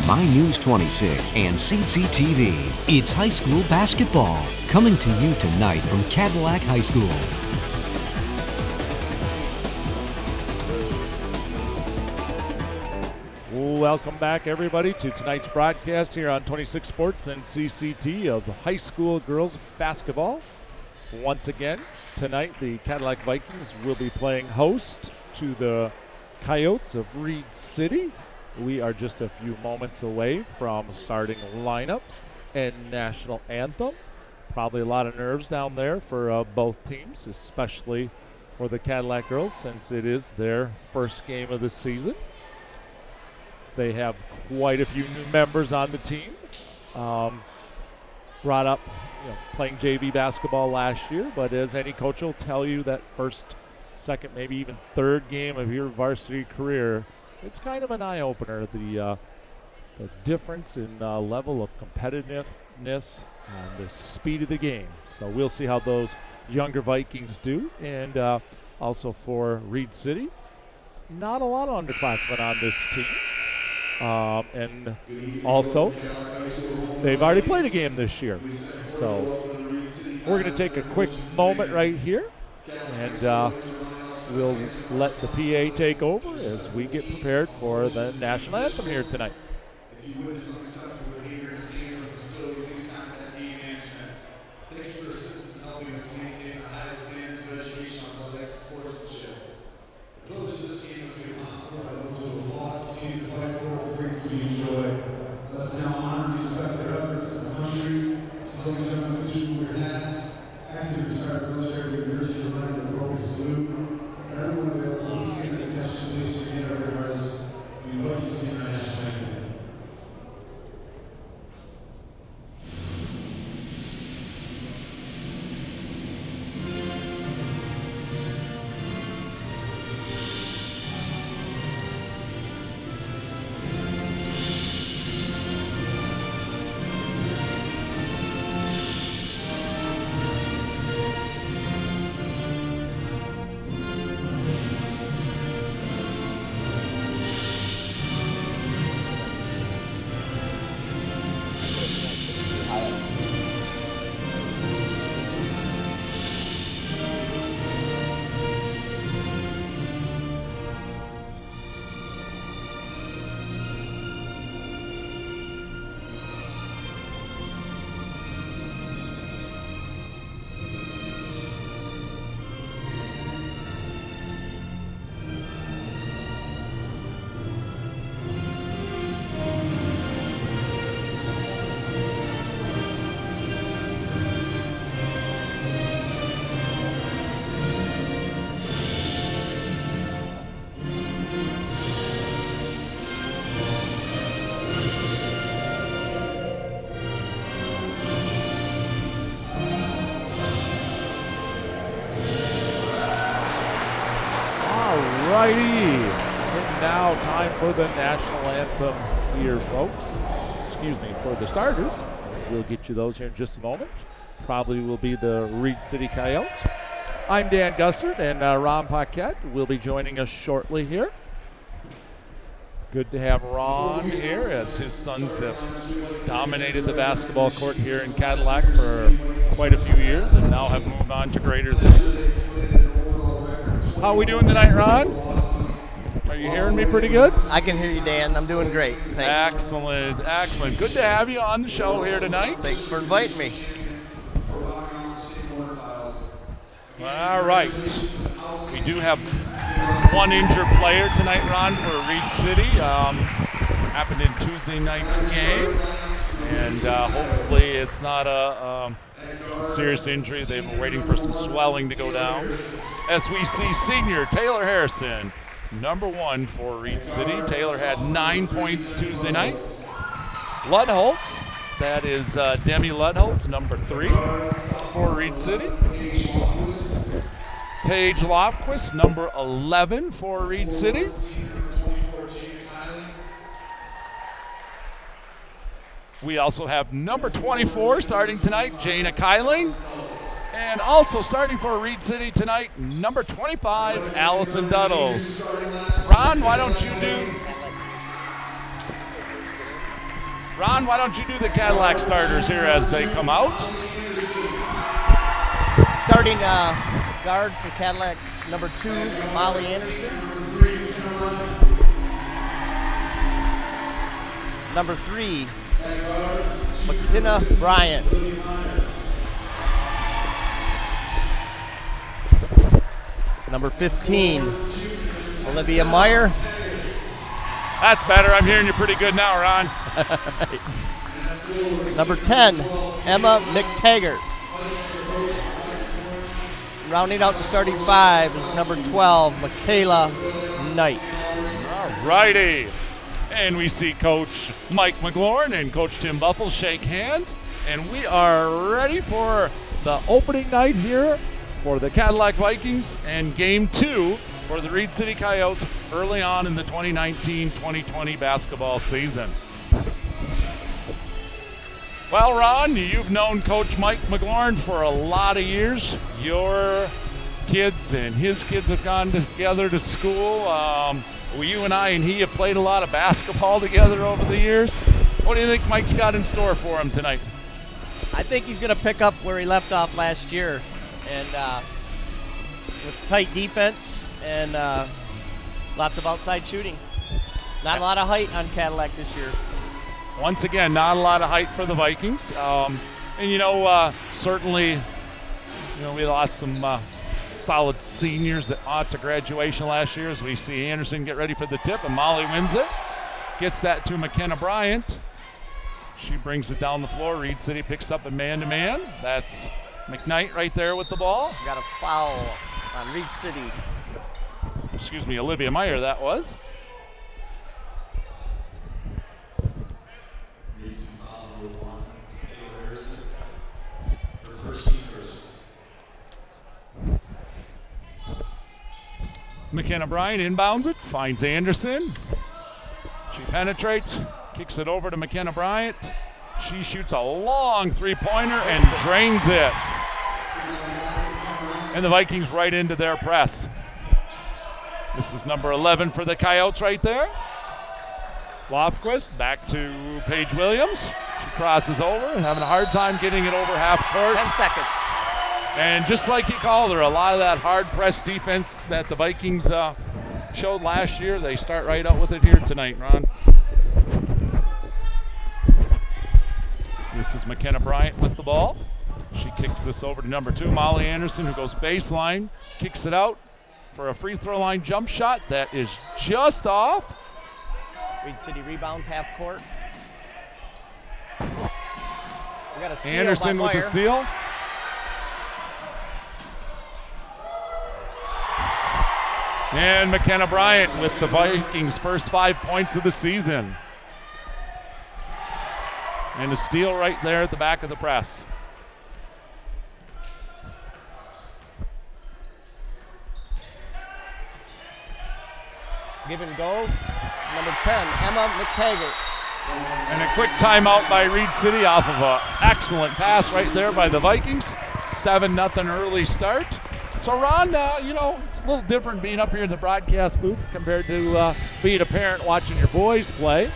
My News 26 and CCTV. It's high school basketball. Coming to you tonight from Cadillac High School. Welcome back, everybody, to tonight's broadcast here on 26 Sports and CCT of high school girls basketball. Once again, tonight the Cadillac Vikings will be playing host to the Coyotes of Reed City. We are just a few moments away from starting lineups and national anthem. Probably a lot of nerves down there for both teams, especially for the Cadillac girls, since it is their first game of the season. They have quite a few new members on the team. Brought up playing JV basketball last year, but as any coach will tell you, that first, second, maybe even third game of your varsity career, it's kind of an eye-opener, the difference in level of competitiveness and the speed of the game. So we'll see how those younger Vikings do. And also for Reed City, not a lot of underclassmen on this team. And also, they've already played a game this year. So we're going to take a quick moment right here, and we'll let the PA take over as we get prepared for the national anthem here tonight. If you witness unacceptable behavior and standards of the facility, please contact game management. Thank you for your assistance in helping us maintain the highest standards of education, athletics, and sportsmanship. The privilege of this game is made possible by those who have fought, continue to fight for freedoms we enjoy. Let's now honor and respect the efforts of the country. So, ladies and gentlemen, please remove your hats. Active retired military, we urge you to run an appropriate salute. Everyone that wants to get attention, please begin our rehearsal. We invite you to sing our national anthem. And now time for the national anthem here, folks. Excuse me, for the starters. We'll get you those here in just a moment. Probably will be the Reed City Coyotes. I'm Dan Gussert, and Ron Paquette will be joining us shortly here. Good to have Ron here, as his sons have dominated the basketball court here in Cadillac for quite a few years and now have moved on to greater things. How are we doing tonight, Ron? Are you hearing me pretty good? I can hear you, Dan. I'm doing great. Thanks. Excellent, excellent. Good to have you on the show here tonight. Thanks for inviting me. All right. We do have one injured player tonight, Ron, for Reed City. Happened in Tuesday night's game. And hopefully it's not a serious injury. They've been waiting for some swelling to go down. As we see senior Taylor Harrison, number 1 for Reed City. Taylor had 9 points Tuesday night. Ludholtz, that is Demi Ludholtz, number 3 for Reed City. Paige Lofquist, number 11 for Reed City. We also have number 24 starting tonight, Jana Kyling. And also starting for Reed City tonight, number 25, Allison Duddles. Ron, why don't you do Ron, why don't you do the Cadillac starters here as they come out? Starting guard for Cadillac, number 2, Molly Anderson. Number 3, McKenna Bryant. Number 15, Olivia Meyer. That's better. I'm hearing you pretty good now, Ron. Number 10, Emma McTaggart. Rounding out the starting 5 is number 12, Michaela Knight. All righty. And we see Coach Mike McLaurin and Coach Tim Buffle shake hands. And we are ready for the opening night here for the Cadillac Vikings and Game 2 for the Reed City Coyotes early on in the 2019-2020 basketball season. Well, Ron, you've known Coach Mike McLaurin for a lot of years. Your kids and his kids have gone together to school. You and I and he have played a lot of basketball together over the years. What do you think Mike's got in store for him tonight? I think he's going to pick up where he left off last year, and with tight defense and lots of outside shooting. Not a lot of height on Cadillac this year. Once again, not a lot of height for the Vikings. Certainly, we lost some solid seniors to graduation last year as we see Anderson get ready for the tip, and Molly wins it. Gets that to McKenna Bryant. She brings it down the floor. Reed City picks up a man-to-man. That's McKnight right there with the ball. Got a foul on Reed City. Excuse me, Olivia Meyer that was. McKenna Bryant inbounds it, finds Anderson. She penetrates, kicks it over to McKenna Bryant. She shoots a long three-pointer and drains it. And the Vikings right into their press. This is number 11 for the Coyotes right there. Lofquist back to Paige Williams. She crosses over and having a hard time getting it over half court. 10 seconds. And just like you called her, a lot of that hard press defense that the Vikings showed last year, they start right out with it here tonight, Ron. This is McKenna Bryant with the ball. She kicks this over to number 2, Molly Anderson, who goes baseline, kicks it out for a free throw line jump shot that is just off. Reed City rebounds half court. We got a steal Anderson by with the Meyer. steal. And McKenna Bryant with the Vikings' first 5 points of the season. And a steal right there at the back of the press. Give and go. Number 10, Emma McTaggart. And a quick timeout by Reed City off of an excellent pass right there by the Vikings. 7-0 early start. So, Ron, it's a little different being up here in the broadcast booth compared to being a parent watching your boys play.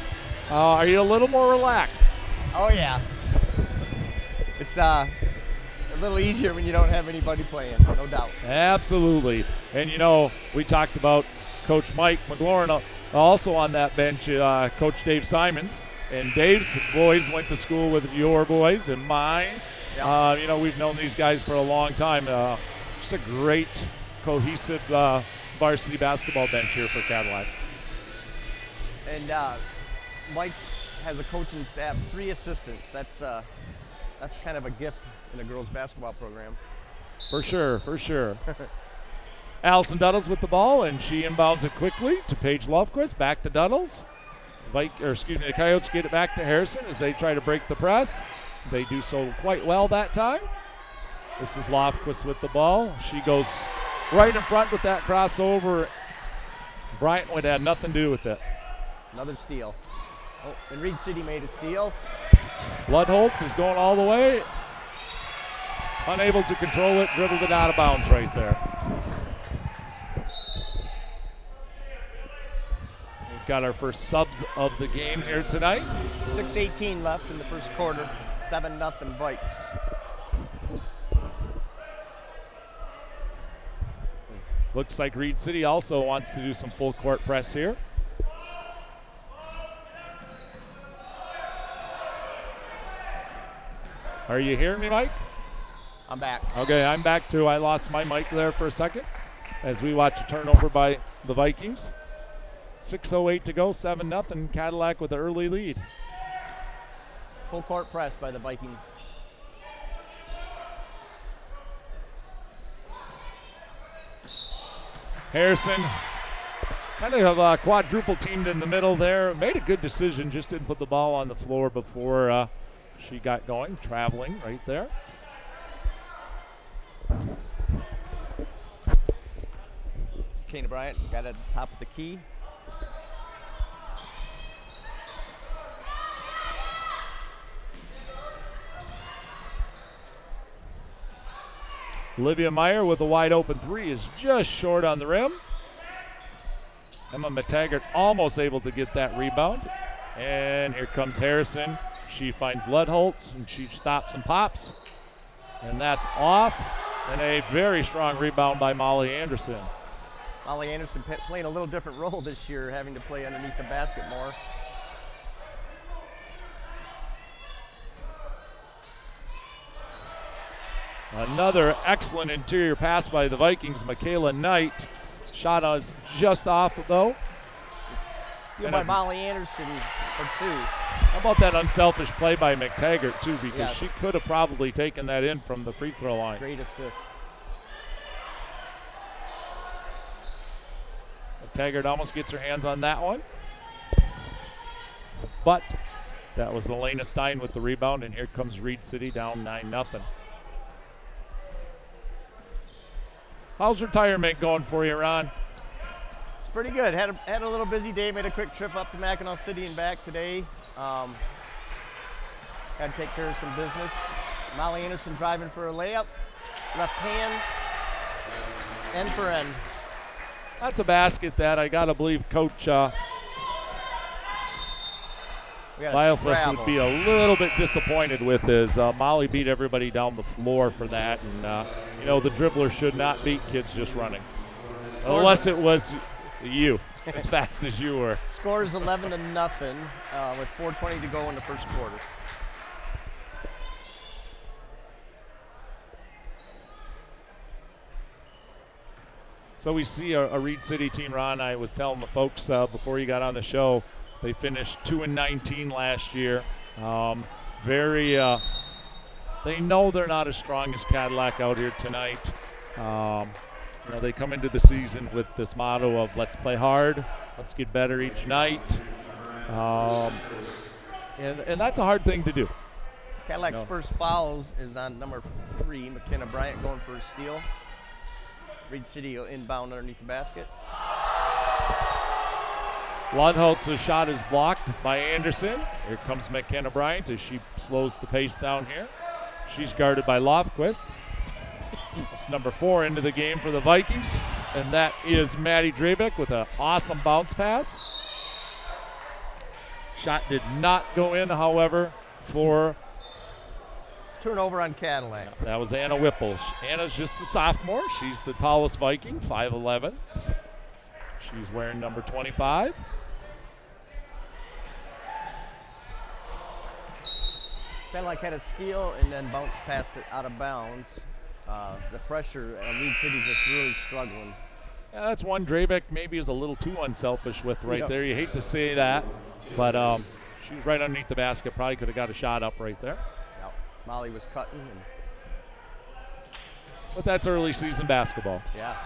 Are you a little more relaxed? Oh, yeah. It's a little easier when you don't have anybody playing, no doubt. Absolutely. And, we talked about Coach Mike McLaurin also on that bench, Coach Dave Simons. And Dave's boys went to school with your boys and mine. Yep. We've known these guys for a long time. Just a great, cohesive varsity basketball bench here for Cadillac. And Mike has a coaching staff, 3 assistants. That's kind of a gift in a girls' basketball program. For sure. Allison Duddles with the ball, and she inbounds it quickly to Paige Lofquist. Back to Duddles. The Coyotes get it back to Harrison as they try to break the press. They do so quite well that time. This is Lofquist with the ball. She goes right in front with that crossover. Bryant would have nothing to do with it. Another steal. Oh, and Reed City made a steal. Bloodholtz is going all the way. Unable to control it, dribbled it out of bounds right there. We've got our first subs of the game here tonight. 6:18 left in the first quarter. 7-0 Vikes. Looks like Reed City also wants to do some full court press here. Are you hearing me, Mike? I'm back. Okay, I'm back too. I lost my mic there for a second as we watch a turnover by the Vikings. 6:08 to go, 7-0, Cadillac with an early lead. Full court press by the Vikings. Harrison kind of quadruple teamed in the middle there. Made a good decision, just didn't put the ball on the floor before she got going. Traveling right there. McKenna Bryant got at the top of the key. Olivia Meyer with a wide open three is just short on the rim. Emma McTaggart almost able to get that rebound. And here comes Harrison. She finds Ludholtz and she stops and pops. And that's off. And a very strong rebound by Molly Anderson. Molly Anderson playing a little different role this year, having to play underneath the basket more. Another excellent interior pass by the Vikings. Michaela Knight. Shot is just off, though. Steal by Molly Anderson for two. How about that unselfish play by McTaggart, too, because Yeah. she could have probably taken that in from the free throw line. Great assist. McTaggart almost gets her hands on that one. But that was Elena Stein with the rebound, and here comes Reed City down 9-0. How's retirement going for you, Ron? It's pretty good. Had a little busy day. Made a quick trip up to Mackinac City and back today. Got to take care of some business. Molly Anderson driving for a layup. Left hand. End for end. That's a basket that I got to believe Coach Biofus would be a little bit disappointed with, as Molly beat everybody down the floor for that. And, you know, the dribbler should not beat kids just running. Unless it was you, as fast as you were. Score is 11-0 with 4:20 to go in the first quarter. So we see a Reed City team, Ron. I was telling the folks before you got on the show, they finished 2-19 last year. They know they're not as strong as Cadillac out here tonight. You know, they come into the season with this motto of let's play hard, let's get better each night. And that's a hard thing to do. Cadillac's first fouls is on number 3, McKenna Bryant going for a steal. Reed City inbound underneath the basket. Lundholtz's shot is blocked by Anderson. Here comes McKenna Bryant as she slows the pace down here. She's guarded by Lofquist. It's number 4 into the game for the Vikings, and that is Maddie Drabeck with an awesome bounce pass. Shot did not go in, however, for Turnover on Cadillac. that was Anna Whipple. Anna's just a sophomore. She's the tallest Viking, 5'11". She's wearing number 25. Cadillac had a steal and then bounced past it out of bounds. The pressure, Reed City's just really struggling. Yeah, that's one Drabeck maybe is a little too unselfish with right Yep. there. You hate to say that, but she was right underneath the basket. Probably could have got a shot up right there. Yep. Molly was cutting. And But that's early season basketball. yeah.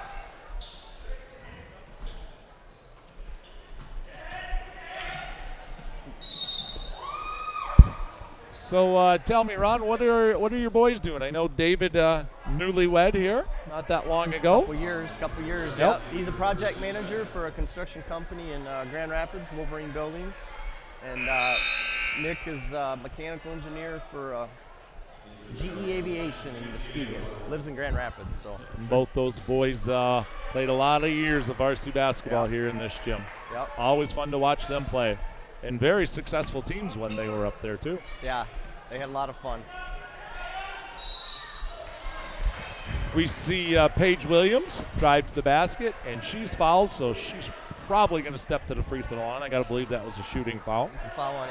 So tell me, Ron, what are your boys doing? I know David, newlywed here, not that long ago. Couple years. Yep. Yep. He's a project manager for a construction company in Grand Rapids, Wolverine Building. And Nick is a mechanical engineer for a GE Aviation in Muskegon. Lives in Grand Rapids. So Both those boys played a lot of years of varsity basketball here in this gym. Yep. Always fun to watch them play. And very successful teams when they were up there, too. Yeah, they had a lot of fun. We see Paige Williams drive to the basket, and she's fouled, so she's probably going to step to the free throw line. I got to believe that was a shooting foul. It's a foul on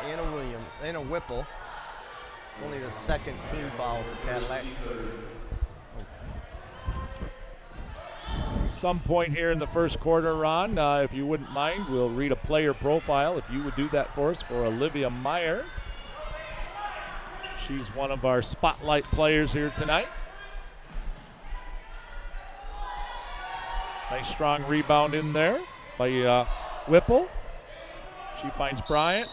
Anna Whipple. It's only the second team foul for Cadillac. Some point here in the first quarter, Ron, if you wouldn't mind, we'll read a player profile. If you would do that for us for Olivia Meyer. She's one of our spotlight players here tonight. Nice strong rebound in there by Whipple. She finds Bryant.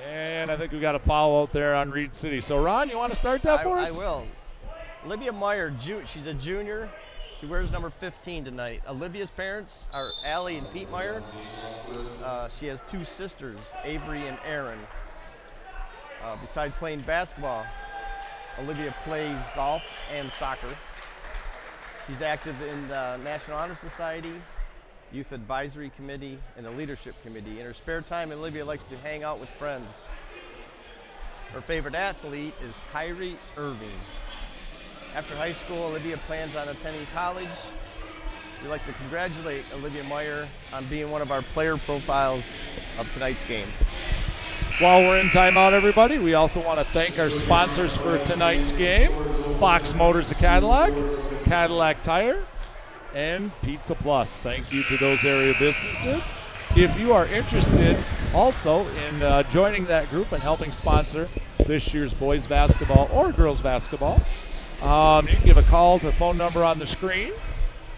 And I think we got a foul out there on Reed City. So, Ron, you want to start that for us? I will. Olivia Meyer, she's a junior. She wears number 15 tonight. Olivia's parents are Allie and Pete Meyer. She has two sisters, Avery and Erin. Besides playing basketball, Olivia plays golf and soccer. She's active in the National Honor Society, Youth Advisory Committee, and the Leadership Committee. In her spare time, Olivia likes to hang out with friends. Her favorite athlete is Kyrie Irving. After high school, Olivia plans on attending college. We'd like to congratulate Olivia Meyer on being one of our player profiles of tonight's game. While we're in timeout, everybody, we also want to thank our sponsors for tonight's game. Fox Motors of Cadillac, Cadillac Tire, and Pizza Plus. Thank you to those area businesses. If you are interested also in joining that group and helping sponsor this year's boys basketball or girls basketball, you can give a call to the phone number on the screen.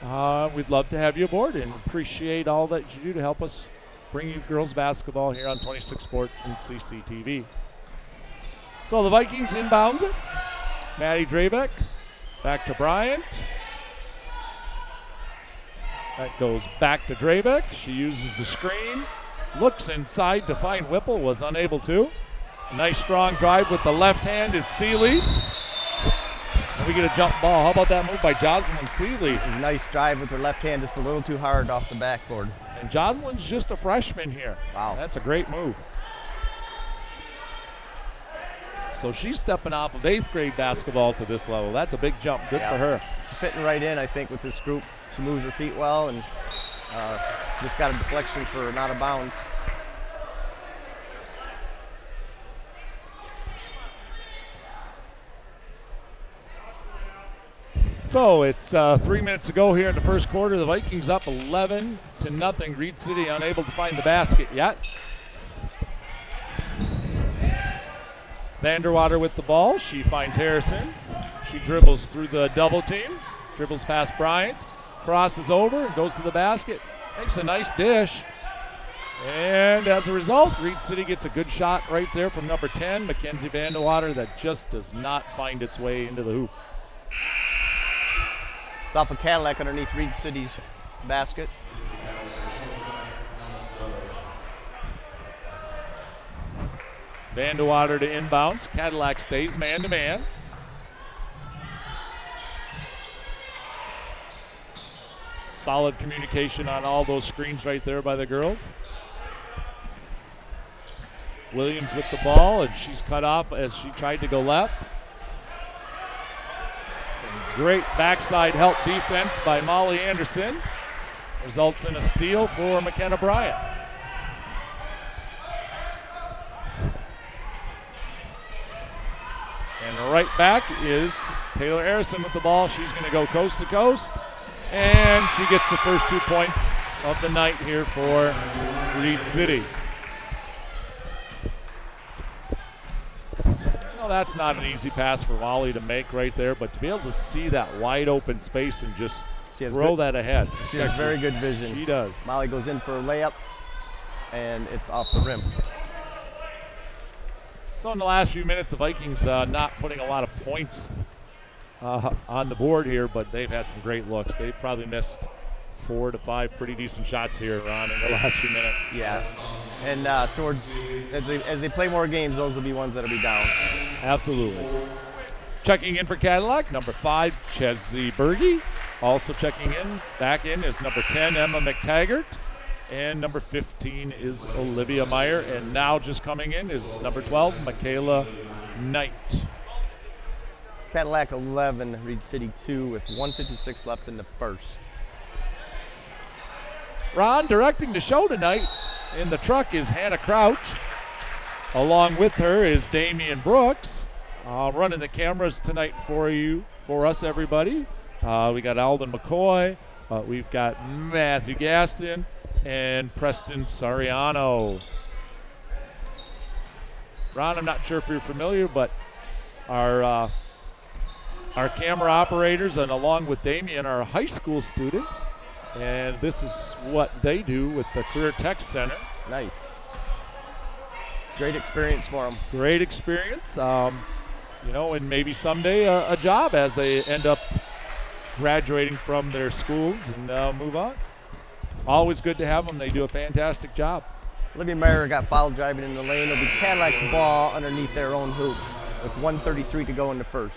We'd love to have you aboard and appreciate all that you do to help us bring you girls basketball here on 26 Sports and CCTV. So the Vikings inbounds it. Maddie Drabeck back to Bryant. That goes back to Drabeck. She uses the screen. Looks inside to find Whipple. Was unable to. Nice strong drive with the left hand is Seeley. And we get a jump ball. How about that move by Jocelyn Seeley? Nice drive with her left hand, just a little too hard off the backboard. And Jocelyn's just a freshman here. Wow. That's a great move. So she's stepping off of 8th grade basketball to this level. That's a big jump. Good for her. She's fitting right in, I think, with this group. She moves her feet well and just got a deflection for not out of bounds. So it's 3 minutes to go here in the first quarter. The Vikings up 11-0. Reed City unable to find the basket yet. Vanderwater with the ball. She finds Harrison. She dribbles through the double team. Dribbles past Bryant. Crosses over and goes to the basket. Makes a nice dish. And as a result, Reed City gets a good shot right there from number 10, Mackenzie Vanderwater, that just does not find its way into the hoop. It's off of Cadillac underneath Reed City's basket. Vanderwater to inbounds. Cadillac stays man-to-man. Solid communication on all those screens right there by the girls. Williams with the ball, and she's cut off as she tried to go left. Some great backside help defense by Molly Anderson. Results in a steal for McKenna Bryant. And right back is Taylor Harrison with the ball. She's going to go coast to coast. And she gets the first 2 points of the night here for Reed City. Well, that's not an easy pass for Molly to make right there, but to be able to see that wide open space and just throw that ahead. She has very good vision. She does. Molly goes in for a layup, and it's off the rim. So in the last few minutes, the Vikings not putting a lot of points on the board here, but they've had some great looks. They've probably missed 4 to 5 pretty decent shots here, Ron, in the last few minutes. Yeah, And towards as they play more games, those will be ones that'll be down. Absolutely. Checking in for Cadillac, number 5, Chesney Berge. Also checking in, back in, is number 10, Emma McTaggart. And number 15 is Olivia Meyer. And now just coming in is number 12, Michaela Knight. Cadillac 11, Reed City 2 with 1:56 left in the first. Ron, directing the show tonight in the truck is Hannah Crouch. Along with her is Damian Brooks. Running the cameras tonight for us, everybody. We got Alden McCoy. We've got Matthew Gaston and Preston Sariano. Ron, I'm not sure if you're familiar, but our camera operators and along with Damian are high school students, and this is what they do with the Career Tech Center. Nice. Great experience for them. Great experience. And maybe someday a job as they end up graduating from their schools and move on. Always good to have them. They do a fantastic job. Olivia Meyer got fouled driving in the lane. It'll be Cadillac's ball underneath their own hoop with 1:33 to go in the first.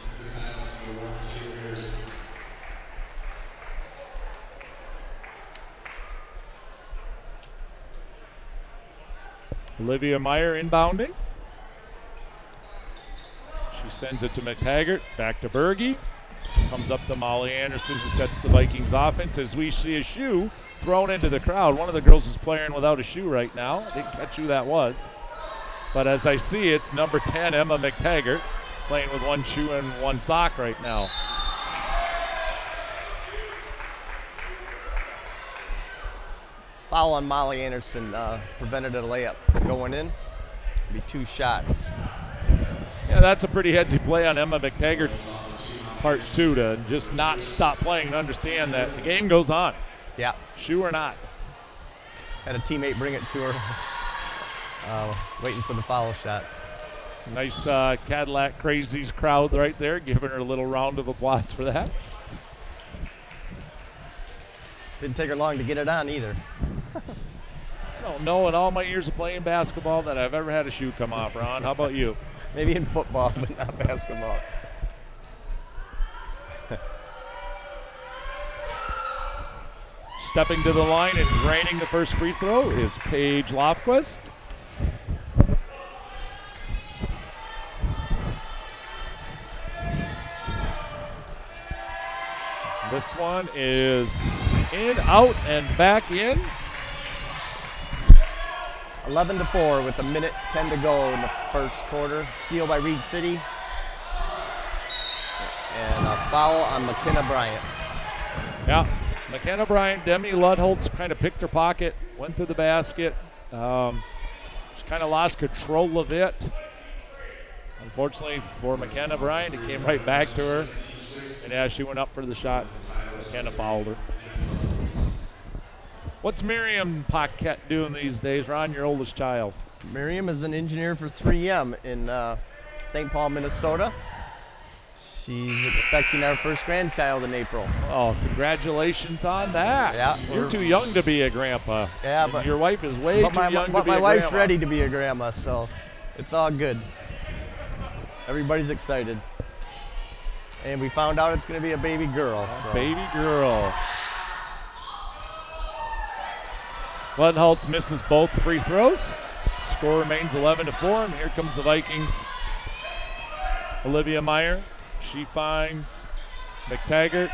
Olivia Meyer inbounding. She sends it to McTaggart, back to Berge. Comes up to Molly Anderson, who sets the Vikings offense as we see a shoe thrown into the crowd. One of the girls is playing without a shoe right now. I didn't catch who that was. But as I see, it's number 10, Emma McTaggart, playing with one shoe and one sock right now. Foul on Molly Anderson prevented a layup from going in. It'll be 2 shots. Yeah, that's a pretty headsy play on Emma McTaggart's part, too, to just not stop playing and understand that the game goes on. Yeah. Shoe or not. Had a teammate bring it to her, waiting for the foul shot. Nice Cadillac Crazies crowd right there, giving her a little round of applause for that. Didn't take her long to get it on either. I don't know in all my years of playing basketball that I've ever had a shoe come off, Ron. How about you? Maybe in football, but not basketball. Stepping to the line and draining the first free throw is Paige Lofquist. This one is in, out, and back in. 11-4 with 1:10 to go in the first quarter. Steal by Reed City. And a foul on McKenna Bryant. Yeah, McKenna Bryant, Demi Ludholtz kind of picked her pocket, went to the basket. She kind of lost control of it. Unfortunately for McKenna Bryant, it came right back to her. And as she went up for the shot, McKenna fouled her. What's Miriam Paquette doing these days, Ron, your oldest child? Miriam is an engineer for 3M in St. Paul, Minnesota. She's expecting our first grandchild in April. Oh, congratulations on that. Yeah, You're too young to be a grandpa. Yeah, and but your wife is way too young to be a grandma. But my wife's ready to be a grandma, so it's all good. Everybody's excited. And we found out it's going to be a baby girl. So. Baby girl. Ludholtz misses both free throws. Score remains 11-4, and here comes the Vikings. Olivia Meyer, she finds McTaggart,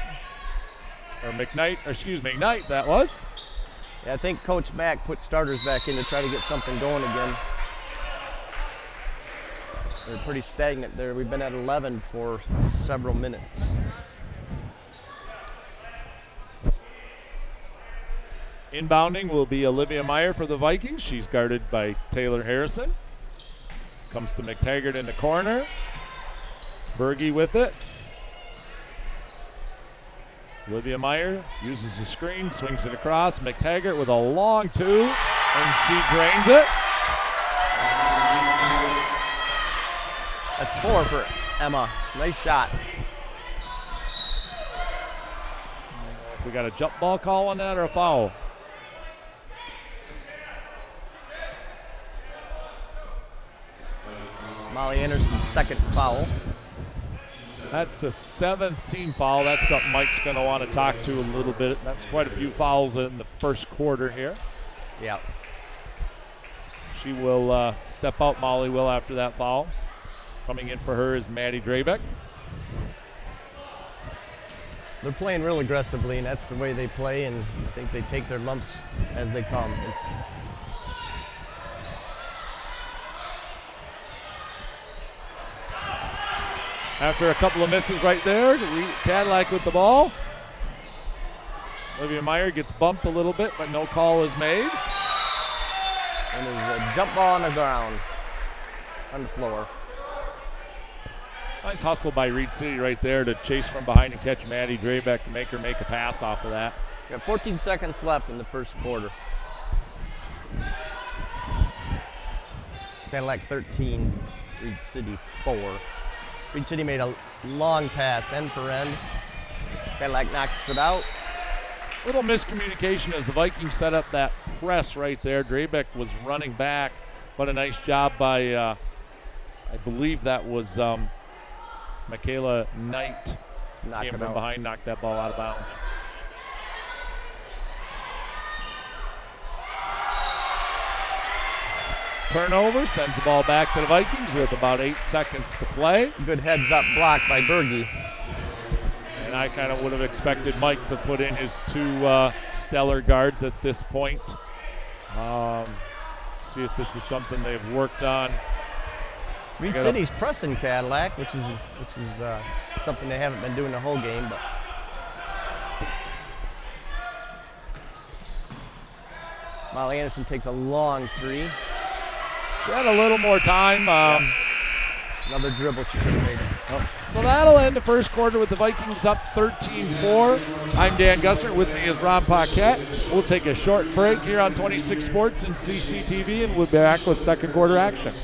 or McKnight, that was. Yeah, I think Coach Mack put starters back in to try to get something going again. They're pretty stagnant there. We've been at 11 for several minutes. Inbounding will be Olivia Meyer for the Vikings. She's guarded by Taylor Harrison. Comes to McTaggart in the corner. Berge with it. Olivia Meyer uses the screen, swings it across. McTaggart with a long 2, and she drains it. That's 4 for Emma. Nice shot. If we got a jump ball call on that or a foul. Molly Anderson's second foul. That's a 7th team foul. That's something Mike's going to want to talk to a little bit. That's quite a few fouls in the first quarter here. Yeah. She will step out, Molly will, after that foul. Coming in for her is Maddie Drabeck. They're playing real aggressively, and that's the way they play, and I think they take their lumps as they come. After a couple of misses right there, Cadillac with the ball. Olivia Meyer gets bumped a little bit, but no call is made. And there's a jump ball on the ground, on the floor. Nice hustle by Reed City right there to chase from behind and catch Maddie Drabeck to make her make a pass off of that. Got 14 seconds left in the first quarter. Cadillac 13, Reed City 4. Reed City made a long pass, end for end. Cadillac knocks it out. Little miscommunication as the Vikings set up that press right there. Drabeck was running back, but a nice job by, I believe that was Michaela Knight. Came from behind, knocked that ball out of bounds. Turnover, sends the ball back to the Vikings with about 8 seconds to play. Good heads-up block by Berge. And I kind of would have expected Mike to put in his 2 stellar guards at this point. See if this is something they've worked on. Reed City's pressing Cadillac, which is something they haven't been doing the whole game. But Molly Anderson takes a long 3. She had a little more time. Another dribble she could have made. So that'll end the first quarter with the Vikings up 13-4. I'm Dan Gusser. With me is Ron Paquette. We'll take a short break here on 26 Sports and CCTV, and we'll be back with second quarter action.